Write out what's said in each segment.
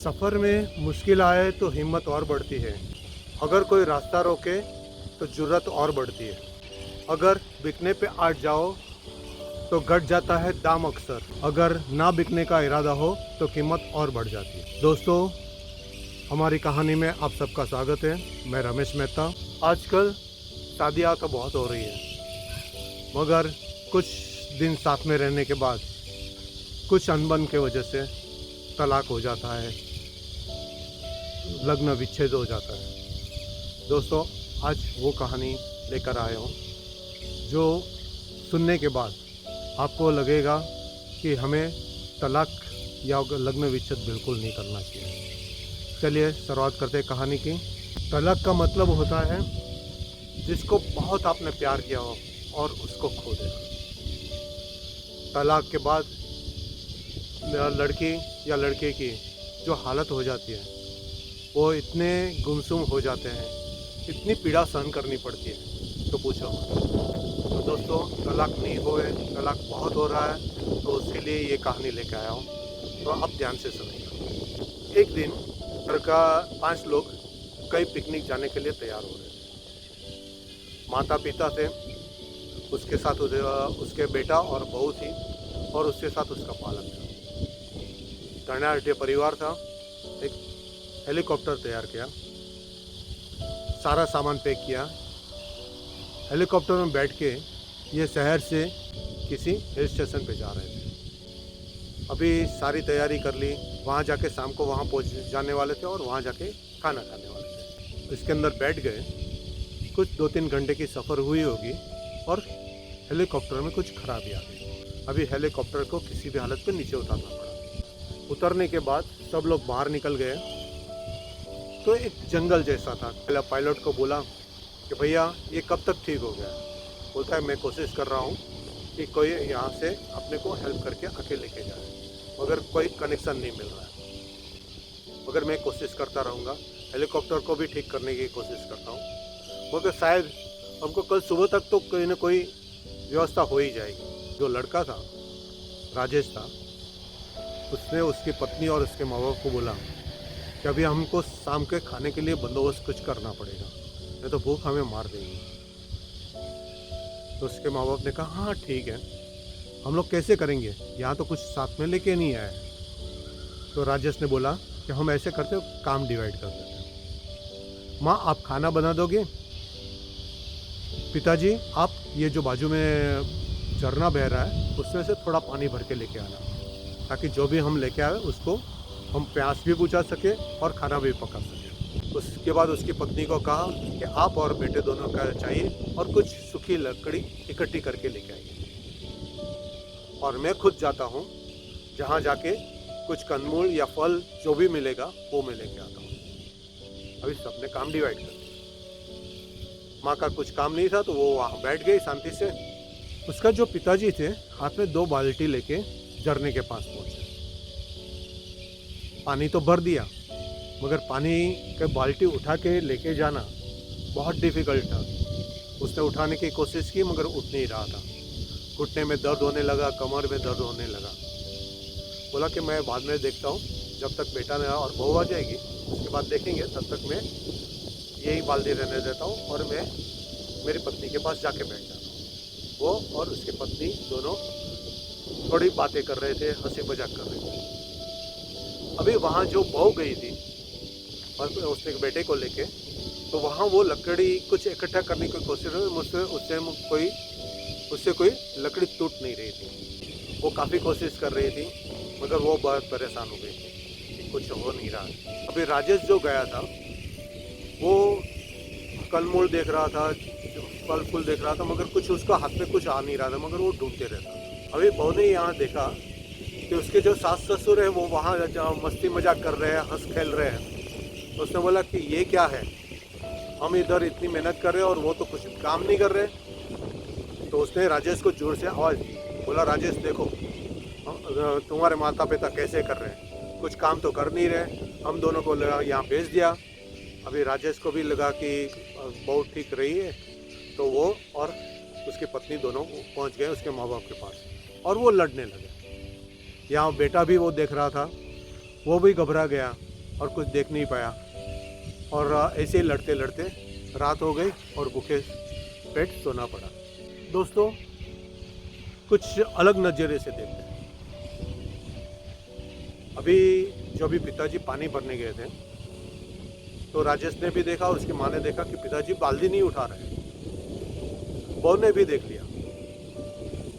सफ़र में मुश्किल आए तो हिम्मत और बढ़ती है। अगर कोई रास्ता रोके तो जुर्रत और बढ़ती है। अगर बिकने पे अट जाओ तो घट जाता है दाम अक्सर। अगर ना बिकने का इरादा हो तो कीमत और बढ़ जाती है। दोस्तों, हमारी कहानी में आप सबका स्वागत है। मैं रमेश मेहता। आजकल शादियाँ तो बहुत हो रही है, मगर कुछ दिन साथ में रहने के बाद कुछ अनबन के वजह से तलाक हो जाता है, लग्न विच्छेद हो जाता है। दोस्तों, आज वो कहानी लेकर आया हूँ जो सुनने के बाद आपको लगेगा कि हमें तलाक या लग्न विच्छेद बिल्कुल नहीं करना चाहिए। चलिए शुरुआत करते हैं कहानी की। तलाक का मतलब होता है जिसको बहुत आपने प्यार किया हो और उसको खो देना। तलाक के बाद लड़की या लड़के की जो हालत हो जाती है वो इतने गुमसुम हो जाते हैं, इतनी पीड़ा सहन करनी पड़ती है तो पूछो मत। तो दोस्तों, तलाक नहीं होए, तलाक बहुत हो रहा है, तो उसके लिए ये कहानी लेकर आया हूँ, तो आप ध्यान से सुनिएगा। एक दिन घर का 5 लोग कई पिकनिक जाने के लिए तैयार हो रहे थे। माता पिता थे, उसके साथ उसके बेटा और बहू थी, और उसके साथ उसका पालक था। धनाढ़ परिवार था। एक हेलीकॉप्टर तैयार किया, सारा सामान पैक किया। हेलीकॉप्टर में बैठ के ये शहर से किसी हिल स्टेशन पे जा रहे थे। अभी सारी तैयारी कर ली, वहाँ जाके शाम को वहाँ पहुँच जाने वाले थे और वहाँ जाके खाना खाने वाले थे। इसके अंदर बैठ गए। कुछ 2-3 घंटे की सफ़र हुई होगी और हेलीकॉप्टर में कुछ खराबी आ गई। अभी हेलीकॉप्टर को किसी भी हालत में नीचे उतारना पड़ा। उतरने के बाद सब लोग बाहर निकल गए तो एक जंगल जैसा था। पहला पायलट को बोला कि भैया ये कब तक ठीक हो गया? बोलता है मैं कोशिश कर रहा हूँ कि कोई यहाँ से अपने को हेल्प करके आके लेके जाए, मगर कोई कनेक्शन नहीं मिल रहा है। मगर मैं कोशिश करता रहूँगा, हेलीकॉप्टर को भी ठीक करने की कोशिश करता हूँ, मगर शायद हमको कल सुबह तक तो कोई ना कोई व्यवस्था हो ही जाएगी। जो लड़का था, राजेश था, उसने उसकी पत्नी और उसके माँ बाप को बोला कि अभी हमको शाम के खाने के लिए बंदोबस्त कुछ करना पड़ेगा, नहीं तो भूख हमें मार देगी। तो उसके माँ बाप ने कहा हाँ ठीक है, हम लोग कैसे करेंगे, यहाँ तो कुछ साथ में लेके नहीं आए। तो राजेश ने बोला कि हम ऐसे करते हो, काम डिवाइड कर देते हैं। माँ आप खाना बना दोगे, पिताजी आप ये जो बाजू में झरना बह रहा है उसमें से थोड़ा पानी भर के लेके आना, ताकि जो भी हम लेके आए उसको हम प्यास भी बुझा सके और खाना भी पका सके। उसके बाद उसकी पत्नी को कहा कि आप और बेटे दोनों का चाहिए और कुछ सूखी लकड़ी इकट्ठी करके लेके आइए, और मैं खुद जाता हूँ, जहाँ जाके कुछ कंदमूल या फल जो भी मिलेगा वो मैं लेके आता हूँ। अभी सबने काम डिवाइड कर दिया। माँ का कुछ काम नहीं था तो वो वहाँ बैठ गई शांति से। उसका जो पिताजी थे हाथ में 2 बाल्टी लेके झरने के पास पहुँचे। पानी तो भर दिया, मगर पानी के बाल्टी उठा के लेके जाना बहुत डिफ़िकल्ट था। उसने उठाने की कोशिश की मगर उठ नहीं रहा था। घुटने में दर्द होने लगा, कमर में दर्द होने लगा। बोला कि मैं बाद में देखता हूँ, जब तक बेटा ने और बहू आ जाएगी उसके बाद देखेंगे, तब तक मैं यही बाल्टी रहने देता हूँ और मैं मेरी पत्नी के पास जाके बैठ जाता हूँ। वो और उसकी पत्नी दोनों थोड़ी बातें कर रहे थे, हंसी मजाक कर रहे थे। अभी वहाँ जो बहू गई थी और उसने बेटे को लेके, तो वहाँ वो लकड़ी कुछ इकट्ठा करने की कोशिश हुई, उससे कोई लकड़ी टूट नहीं रही थी। वो काफ़ी कोशिश कर रही थी, मगर वो बहुत परेशान हो गई थी कि कुछ हो नहीं रहा। अभी राजेश जो गया था वो कंदमूल देख रहा था, फल फूल देख रहा था, मगर कुछ उसका हाथ में कुछ आ नहीं रहा था, मगर वो ढूंढते रहता। अभी बहू ने यहाँ देखा कि उसके जो सास ससुर है वो वहाँ मस्ती मजाक कर रहे हैं, हंस खेल रहे हैं। तो उसने बोला कि ये क्या है, हम इधर इतनी मेहनत कर रहे हैं और वो तो कुछ काम नहीं कर रहे। तो उसने राजेश को जोर से आवाज़ दी, बोला राजेश देखो, तुम्हारे माता पिता कैसे कर रहे हैं, कुछ काम तो कर नहीं रहे, हम दोनों को यहाँ भेज दिया। अभी राजेश को भी लगा कि बहुत ठीक रही है, तो वो और उसकी पत्नी दोनों पहुँच गए उसके माँ बाप के पास और वो लड़ने लगे। यहाँ बेटा भी वो देख रहा था, वो भी घबरा गया और कुछ देख नहीं पाया, और ऐसे ही लड़ते लड़ते रात हो गई और भूखे पेट सोना पड़ा। दोस्तों, कुछ अलग नज़रिए से देखते हैं। अभी पिताजी पानी भरने गए थे, तो राजेश ने भी देखा और उसकी माँ ने देखा कि पिताजी बाल्टी नहीं उठा रहे। बहू ने भी देख लिया,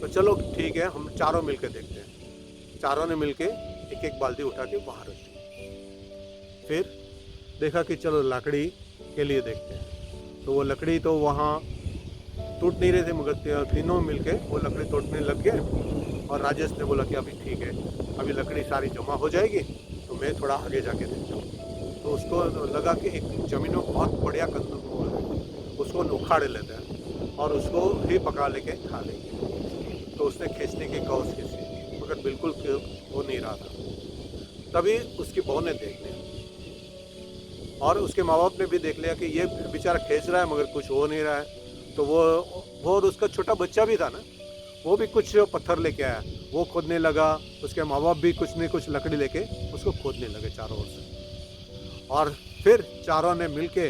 तो चलो ठीक है, हम चारों मिलकर देखते हैं। चारों ने मिलके एक एक बाल्टी उठा के बाहर रख दी। फिर देखा कि चलो लकड़ी के लिए देखते हैं, तो वो लकड़ी तो वहाँ टूट नहीं रहे थे, मगर तीनों मिलके वो लकड़ी तोड़ने लग गए। और राजेश ने बोला कि अभी ठीक है, अभी लकड़ी सारी जमा हो जाएगी तो मैं थोड़ा आगे जाके देखता हूँ। तो उसको लगा कि एक ज़मीन में बहुत बढ़िया कंदूर है, उसको उखाड़ लेते हैं और उसको ही पका लेके खा लेंगे। तो उसने खींचने की कोशिश खींची, मगर बिल्कुल हो नहीं रहा था। तभी उसकी बहू ने देख लिया और उसके माँ बाप ने भी देख लिया कि ये बेचारा खींच रहा है मगर कुछ हो नहीं रहा है। तो वो और उसका छोटा बच्चा भी था ना, वो भी कुछ पत्थर लेके आया, वो खोदने लगा। उसके माँ बाप भी कुछ न कुछ लकड़ी लेके उसको खोदने लगे चारों ओर से। और फिर चारों ने मिलके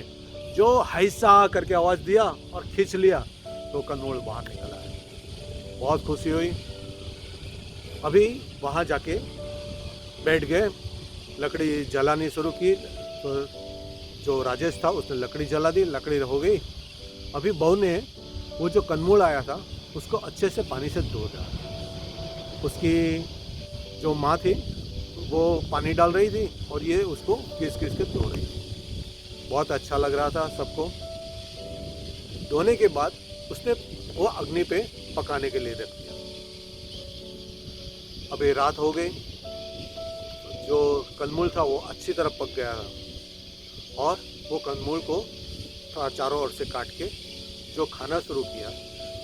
जो हैसा करके आवाज़ दिया और खींच लिया, तो कनोड़ बाहर निकला है। बहुत खुशी हुई। अभी वहाँ जाके बैठ गए, लकड़ी जलानी शुरू की। तो जो राजेश था उसने लकड़ी जला दी, लकड़ी हो गई। अभी बहू ने वो जो कनमूल आया था उसको अच्छे से पानी से धो दिया। उसकी जो माँ थी वो पानी डाल रही थी और ये उसको घिस घिस के धो रही थी। बहुत अच्छा लग रहा था सबको। धोने के बाद उसने वो अग्नि पे पकाने के लिए रख दिया। अभी रात हो गई, जो कंदमूल था वो अच्छी तरह पक गया था और वो कंदमूल को चारों ओर से काट के जो खाना शुरू किया।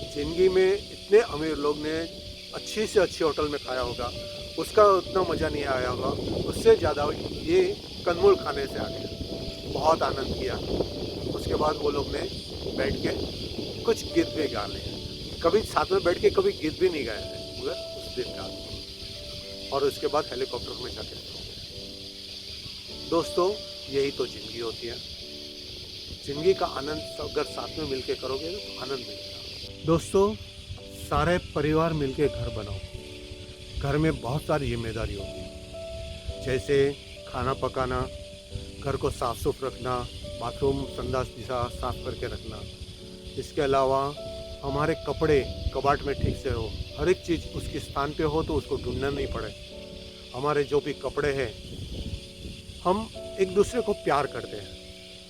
जिंदगी में इतने अमीर लोग ने अच्छी से अच्छी होटल में खाया होगा, उसका उतना मज़ा नहीं आया होगा, उससे ज़्यादा ये कंदमूल खाने से आ गया। बहुत आनंद किया। उसके बाद वो लोग ने बैठ के कुछ गीत भी गा लिए। कभी साथ में बैठ के कभी गीत भी नहीं गाए थे, मगर उस दिन गा दिए। और उसके बाद हेलीकॉप्टर में जाके सो गए। दोस्तों, यही तो ज़िंदगी होती है। ज़िंदगी का आनंद अगर साथ में मिलके करोगे तो आनंद मिलेगा। दोस्तों, सारे परिवार मिलके घर बनाओ। घर में बहुत सारी जिम्मेदारी होती है, जैसे खाना पकाना, घर को साफ सुथरा रखना, बाथरूम संडास दिशा साफ करके रखना। इसके अलावा हमारे कपड़े कबाड़ में ठीक से हो, हर एक चीज़ उसके स्थान पे हो तो उसको ढूंढना नहीं पड़े। हमारे जो भी कपड़े हैं, हम एक दूसरे को प्यार करते हैं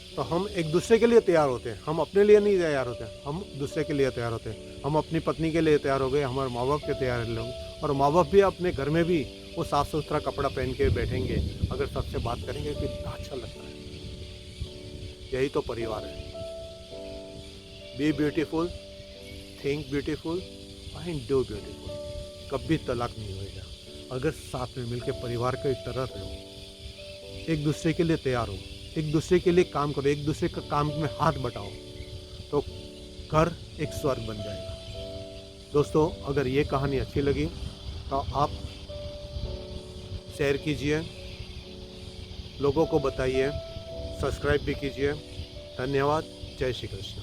तो हम एक दूसरे के लिए तैयार होते हैं। हम अपने लिए नहीं तैयार होते, हम दूसरे के लिए तैयार होते हैं। हम अपनी पत्नी के लिए तैयार हो गए, हमारे माँ बाप के तैयार लोग, और माँ बाप भी अपने घर में भी वो साफ़ सुथरा कपड़ा पहन के बैठेंगे। अगर सबसे बात करेंगे तो कितना अच्छा लगता है। यही तो परिवार है। B beautiful, think beautiful and do beautiful. कभी तलाक नहीं होएगा अगर साथ में मिलकर परिवार के तरह रहो, एक दूसरे के लिए तैयार हो, एक दूसरे के लिए काम करो, एक दूसरे का काम में हाथ बटाओ, तो घर एक स्वर्ग बन जाएगा। दोस्तों, अगर ये कहानी अच्छी लगी तो आप शेयर कीजिए, लोगों को बताइए, सब्सक्राइब भी कीजिए। धन्यवाद। जय श्री कृष्ण।